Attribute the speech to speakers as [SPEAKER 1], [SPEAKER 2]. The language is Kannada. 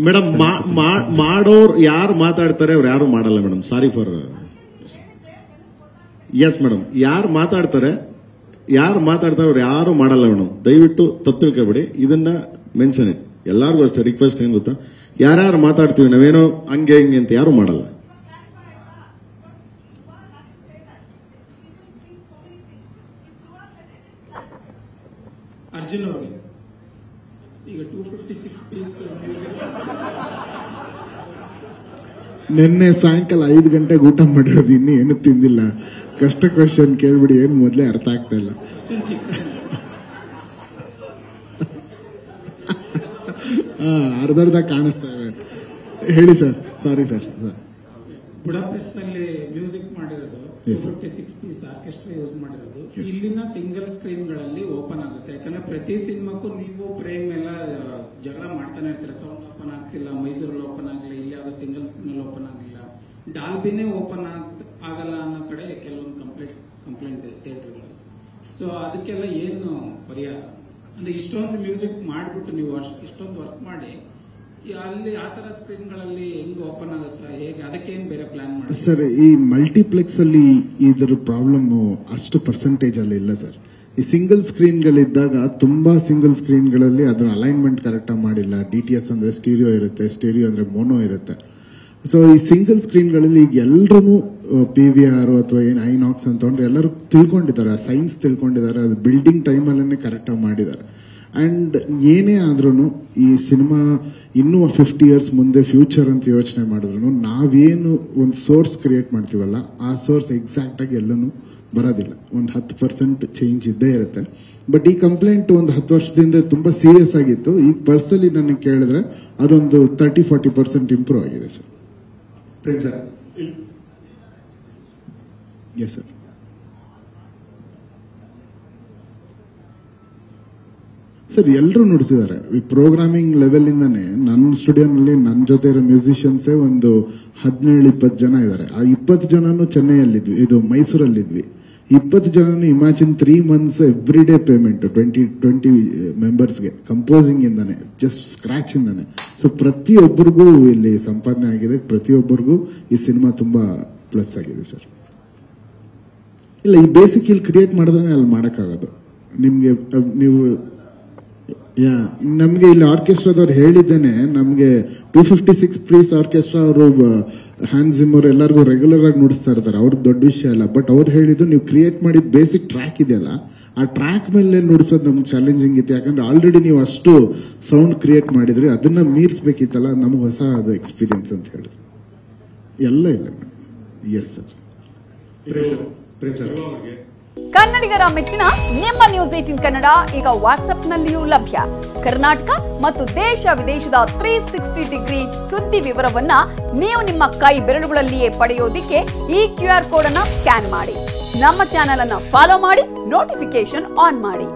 [SPEAKER 1] ಮೇಡಮ್ ಮಾಡೋರು ಯಾರು ಮಾತಾಡ್ತಾರೆ ಅವ್ರು ಯಾರು ಮಾಡಲ್ಲ madam. Sorry for yes madam. ಯಾರು ಮಾತಾಡ್ತಾರೆ ಅವ್ರು ಯಾರು ಮಾಡಲ್ಲ ಮೇಡಮ್. ದಯವಿಟ್ಟು ತಪ್ಪು ತಿಳ್ಕೊಬೇಡಿ, ಇದನ್ನ ಮೆನ್ಷನ್ ಇಟ್. ಎಲ್ಲಾರ್ಗು ಅಷ್ಟೇ ರಿಕ್ವೆಸ್ಟ್ ಏನ್ ಗೊತ್ತಾ, ಯಾರ್ಯಾರು ಮಾತಾಡ್ತೀವಿ ನಾವೇನೋ ಹಂಗೆ ಹಿಂಗೆ ಅಂತ ಯಾರು ಮಾಡಲ್ಲ.
[SPEAKER 2] ಅರ್ಜುನ್ ಅವರಿಗೆ ಈಗ 256 ಪೀಸ್
[SPEAKER 3] ನಿನ್ನೆ ಸಾಯಂಕಾಲ 5 ಗಂಟೆಗೆ ಊಟ ಮಾಡಿರೋದು, ಇನ್ನೂ ಏನು ತಿಂದಿಲ್ಲ. ಕಷ್ಟ ಕ್ವಶನ್ ಕೇಳ್ಬಿಡಿ, ಏನು ಮೊದಲೇ ಅರ್ಥ ಆಗ್ತಾ ಇಲ್ಲ. ಅರ್ಧರ್ಧ ಕಾಣಿಸ್ತಾ ಇದೆ. ಹೇಳಿ ಸರ್. Sorry sir.
[SPEAKER 2] ಬುಡಾಪೆಸ್ಟ್ ನಲ್ಲಿ ಮ್ಯೂಸಿಕ್ ಮಾಡಿರೋದು 256 ಪೀಸ್ ಆರ್ಕೆಸ್ಟ್ರಾ ಯೂಸ್ ಮಾಡಿರೋದು. ಇಲ್ಲಿನ ಸಿಂಗಲ್ ಸ್ಕ್ರೀನ್ ಗಳಲ್ಲಿ ಓಪನ್ ಆಗುತ್ತೆ. ಯಾಕಂದ್ರೆ ಪ್ರತಿ ಸಿನಿಮಾಕ್ಕೂ ನೀವು ಪ್ರೇಮ್ ಎಲ್ಲ ಜಗಳ ಮಾಡ್ತಾನೆ ಇರ್ತಾರೆ. ಸೌಂಡ್ ಓಪನ್ ಆಗ್ತಿಲ್ಲ, ಮೈಸೂರಲ್ಲಿ ಓಪನ್ ಆಗಲಿಲ್ಲ, ಇಲ್ಲಿ ಯಾವ್ದೋ ಸಿಂಗಲ್ ಸ್ಕ್ರೀನ್ ಅಲ್ಲಿ ಓಪನ್ ಆಗಲಿಲ್ಲ, ಡಾಲ್ಬಿನೇ ಓಪನ್ ಆಗಲ್ಲ ಅನ್ನೋ ಕಡೆ ಕೆಲವೊಂದು ಕಂಪ್ಲೇಂಟ್ ಥಿಯೇಟರ್ಗಳು. ಸೊ ಅದಕ್ಕೆಲ್ಲ ಏನು ಪರಿಹಾರ ಅಂದ್ರೆ, ಇಷ್ಟೊಂದು ಮ್ಯೂಸಿಕ್ ಮಾಡಿಬಿಟ್ಟು ನೀವು ಇಷ್ಟೊಂದು ವರ್ಕ್ ಮಾಡಿ ಅಲ್ಲಿ ಆ ತರ ಸ್ಕ್ರೀನ್ಗಳಲ್ಲಿ ಹೆಂಗ್ ಓಪನ್ ಆಗುತ್ತಾ, ಹೇಗೆ, ಅದಕ್ಕೇನು ಬೇರೆ ಪ್ಲಾನ್ ಮಾಡಿ
[SPEAKER 3] ಸರ್? ಈ ಮಲ್ಟಿಪ್ಲೆಕ್ಸ್ ಅಲ್ಲಿ ಇದರ ಪ್ರಾಬ್ಲಮ್ ಅಷ್ಟು ಪರ್ಸೆಂಟೇಜ್ ಅಲ್ಲಿ ಇಲ್ಲ ಸರ್. ಈ ಸಿಂಗಲ್ ಸ್ಕ್ರೀನ್ಗಳಿದ್ದಾಗ ತುಂಬಾ ಸಿಂಗಲ್ ಸ್ಕ್ರೀನ್ಗಳಲ್ಲಿ ಅದರ ಅಲೈನ್ಮೆಂಟ್ ಕರೆಕ್ಟ್ ಆಗಿ ಮಾಡಿಲ್ಲ. DTS ಅಂದ್ರೆ ಸ್ಟೀರಿಯೋ ಇರುತ್ತೆ, ಸ್ಟೀರಿಯೋ ಅಂದ್ರೆ ಮೋನೋ ಇರುತ್ತೆ. ಸೊ ಈ ಸಿಂಗಲ್ ಸ್ಕ್ರೀನ್ಗಳಲ್ಲಿ ಈಗ ಎಲ್ಲರೂ PVR ಅಥವಾ ಏನು ಐನಾಕ್ಸ್ ಅಂತ ಅಂದ್ರೆ ಎಲ್ಲರೂ ತಿಳ್ಕೊಂಡಿದ್ದಾರೆ, ಸೈನ್ಸ್ ತಿಳ್ಕೊಂಡಿದ್ದಾರೆ, ಅದು ಬಿಲ್ಡಿಂಗ್ ಟೈಮಲ್ಲೇ ಕರೆಕ್ಟ್ ಆಗಿ ಮಾಡಿದ್ದಾರೆ. ಅಂಡ್ ಏನೇ ಆದ್ರೂ ಈ ಸಿನಿಮಾ ಇನ್ನೂ 50 years ಮುಂದೆ ಫ್ಯೂಚರ್ ಅಂತ ಯೋಚನೆ ಮಾಡಿದ್ರು ನಾವೇನು ಒಂದು ಸೋರ್ಸ್ ಕ್ರಿಯೇಟ್ ಮಾಡ್ತೀವಲ್ಲ, ಆ ಸೋರ್ಸ್ ಎಕ್ಸಾಕ್ಟ್ ಆಗಿ ಎಲ್ಲೂ ಬರೋದಿಲ್ಲ. ಒಂದು 10% ಚೇಂಜ್ ಇದ್ದೇ ಇರುತ್ತೆ. ಬಟ್ ಈ ಕಂಪ್ಲೇಂಟ್ ಒಂದು 10 ವರ್ಷದಿಂದ ತುಂಬಾ ಸೀರಿಯಸ್ ಆಗಿತ್ತು. ಈಗ ಪರ್ಸನಲಿ ನನಗೆ ಕೇಳಿದ್ರೆ ಅದೊಂದು 30-40% ಇಂಪ್ರೂವ್ ಆಗಿದೆ sir.
[SPEAKER 1] Prem sir.
[SPEAKER 3] Yes sir. Sir ಎಲ್ಲರೂ ನುಡಿಸಿದ್ದಾರೆ. ಈ ಪ್ರೋಗ್ರಾಮಿಂಗ್ ಲೆವೆಲ್ ಇಂದಾನೆ ನನ್ನ ಸ್ಟುಡಿಯೋನಲ್ಲಿ ನನ್ನ ಜೊತೆ ಇರೋ ಮ್ಯೂಸಿಷಿಯನ್ಸೇ ಒಂದು 17-20 ಜನ ಇದ್ದಾರೆ. ಆ 20 ಜನನು ಚೆನ್ನೈಯಲ್ಲಿದ್ವಿ, ಇದು ಮೈಸೂರಲ್ಲಿದ್ವಿ. 20 ಜನನು imagine 3 months every day payment 20 ಮೆಂಬರ್ಸ್ಗೆ ಕಂಪೋಸಿಂಗ್ ಇಂದಾನೆ, ಜಸ್ಟ್ ಸ್ಕ್ರಾಚ್ ಇಂದಾನೆ. ಸೊ ಪ್ರತಿಯೊಬ್ಬರಿಗೂ ಇಲ್ಲಿ ಸಂಪಾದನೆ ಆಗಿದೆ, ಪ್ರತಿಯೊಬ್ಬರಿಗೂ ಈ ಸಿನಿಮಾ ತುಂಬಾ ಪ್ಲಸ್ ಆಗಿದೆ ಸರ್. ಇಲ್ಲ, ಈ ಬೇಸಿಕ್ ಇಲ್ಲಿ ಕ್ರಿಯೇಟ್ ಮಾಡಿದ್ರೆ ಅಲ್ಲಿ ಮಾಡಕ್ಕಾಗೋದು ನಿಮ್ಗೆ. ನೀವು ನಮ್ಗೆ ಇಲ್ಲಿ ಆರ್ಕೆಸ್ಟ್ರಾದವ್ರು ಹೇಳಿದ್ದೇನೆ, ನಮ್ಗೆ 256 ಪೀಸ್ ಆರ್ಕೆಸ್ಟ್ರಾ ಅವರು ಹ್ಯಾನ್ಸ್ ಜಿಮ್ಮರ್ ಎಲ್ಲರಿಗೂ ರೆಗ್ಯುಲರ್ ಆಗಿ ನುಡಿಸ್ತಾ ಇರ್ತಾರೆ, ಅವ್ರಿಗೆ ದೊಡ್ಡ ವಿಷಯ ಅಲ್ಲ. ಬಟ್ ಅವ್ರು ಹೇಳಿದ್ದು ನೀವು ಕ್ರಿಯೇಟ್ ಮಾಡಿದ ಬೇಸಿಕ್ ಟ್ರ್ಯಾಕ್ ಇದೆಯಲ್ಲ, ಆ ಟ್ರ್ಯಾಕ್ ಮೇಲೆ ನುಡಿಸೋದು ನಮ್ಗೆ ಚಾಲೆಂಜಿಂಗ್ ಇತ್ತು. ಯಾಕಂದ್ರೆ ಆಲ್ರೆಡಿ ನೀವು ಅಷ್ಟು ಸೌಂಡ್ ಕ್ರಿಯೇಟ್ ಮಾಡಿದ್ರಿ, ಅದನ್ನ ಮೀರಿಸಬೇಕಿತ್ತಲ್ಲ, ನಮ್ಗೆ ಹೊಸ ಅದು ಎಕ್ಸ್ಪೀರಿಯನ್ಸ್ ಅಂತ ಹೇಳಿದ್ರು. ಎಲ್ಲ ಇಲ್ಲ. Yes sir.
[SPEAKER 4] ಕನ್ನಡಿಗರ ಮೆಚ್ಚಿನ ನಿಮ್ಮ ನ್ಯೂಸ್ 18 ಕನ್ನಡ ಈಗ ವಾಟ್ಸ್ಆಪ್ನಲ್ಲಿಯೂ ಲಭ್ಯ. ಕರ್ನಾಟಕ ಮತ್ತು ದೇಶ ವಿದೇಶದ 360 ಡಿಗ್ರಿ ಸುದ್ದಿ ವಿವರವನ್ನ ನೀವು ನಿಮ್ಮ ಕೈ ಬೆರಳುಗಳಲ್ಲಿಯೇ ಪಡೆಯೋದಿಕ್ಕೆ ಈ QR ಕೋಡ್ ಅನ್ನು ಸ್ಕ್ಯಾನ್ ಮಾಡಿ. ನಮ್ಮ ಚಾನೆಲ್ ಅನ್ನು ಫಾಲೋ ಮಾಡಿ, ನೋಟಿಫಿಕೇಶನ್ ಆನ್ ಮಾಡಿ.